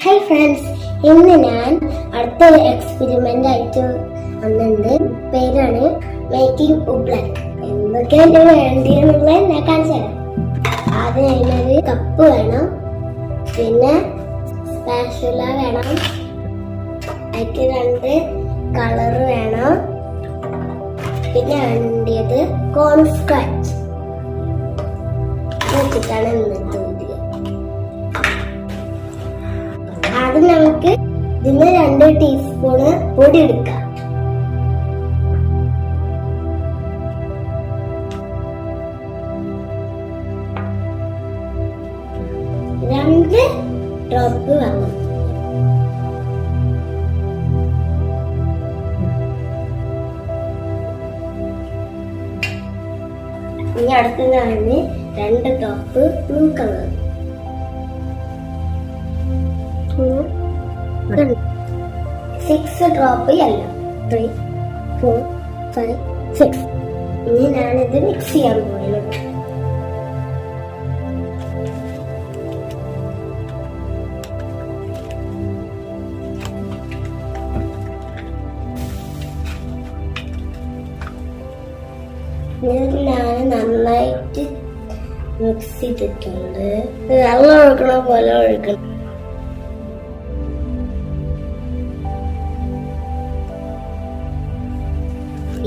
Hi friends, ഇന്ന് ഞാൻ അടുത്തൊരു എക്സ്പെരിമെന്റ് ആയിട്ട് വന്നിട്ടുണ്ട്. പേരാണ് മേക്കിംഗ് ഉബ്ലക്ക്. എന്തൊക്കെയാണ് വേണ്ടിയെന്നുള്ളത് ഞാൻ കാണിച്ചു തരാം. ആദ്യം അതിനൊരു കപ്പ് വേണം, പിന്നെ സ്പാച്ചുല വേണം, അതിക്ക് 2 കളർ വേണം, പിന്നെ വേണ്ടിയത് കോൺസ്റ്റാർച്ച് വെച്ചിട്ടാണ് ഇന്നത്തെ വീഡിയോ. ആദ്യം നമുക്ക് ഇതിന് 2 ടീസ്പൂണ് പൊടി എടുക്കാം. രണ്ട് ഡ്രോപ്പ് വെള്ളം. ഇനി അടുത്തതാണ് 2 drop blue colour. 6 drop yellow. 3, 4, 5, 6. ഇനി ഞാനിത് മിക്സ് ചെയ്യാൻ പോകുന്നു. ഞാൻ നന്നായിട്ട് മിക്സ് ചെയ്തിട്ടുണ്ട്. വെള്ളം ഒഴിക്കണ പോലെ ഒഴിക്കണം.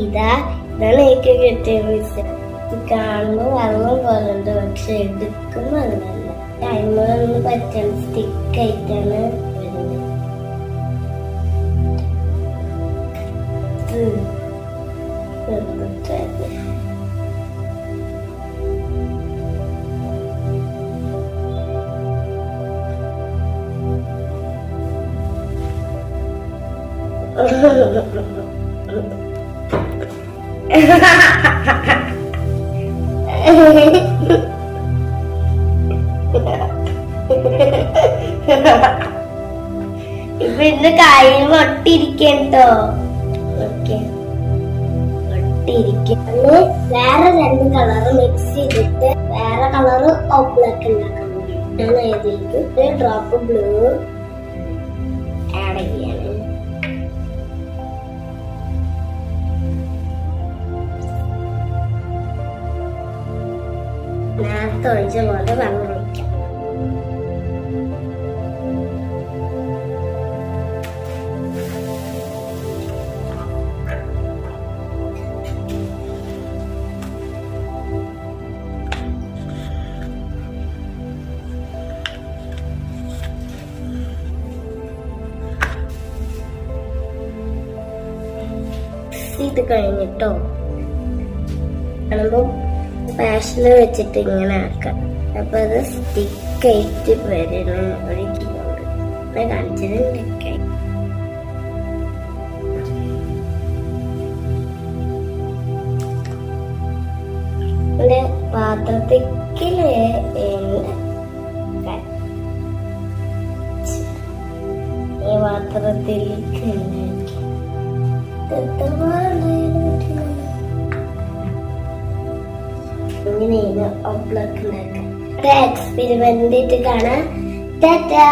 ഇതാണ് എനിക്ക് കിട്ടിയ മിക്സ്. കാണുമ്പോൾ വെള്ളം പോലെ ഉണ്ട്, പക്ഷെ എടുക്കുമ്പോൾ അങ്ങനല്ല. ടൈമൊന്നും പറ്റാൻ സ്റ്റിക്ക് ആയിട്ടാണ് വരുന്നത്. ഇന്ന് കാര്യം ഒട്ടിരിക്കട്ടോ. വേറെ 2 കളറ് മിക്സ് ചെയ്തിട്ട് വേറെ കളറ് ഓബ്ലക്ക് ഉണ്ടാക്കാൻ ഞാൻ അതിലേക്ക് 1 ഡ്രോപ്പ് ബ്ലൂ ആഡ് ചെയ്യാണ്. നേരത്തെ ഒഴിച്ച പോലെ വെള്ളം ഒഴിക്കാം. ഇത് കഴിഞ്ഞിട്ടോ കാണുമ്പോ പാഷനിൽ വെച്ചിട്ട് ഇങ്ങനെ ആക്കാം. അപ്പൊ അത് സ്റ്റിക്കായിട്ട് വരണം. ഒഴുകിക്കൊണ്ട് കാണിച്ചിട്ടുണ്ടൊക്കെ ഇവിടെ പാത്രത്തേക്ക് ഈ പാത്രത്തിലേക്ക് ഇങ്ങനെയാണ് ഓബ്ലക്ക് ഉണ്ടാക്കുക. എക്സ്പെരിമെന്റ് കാണാം. ടാറ്റാ.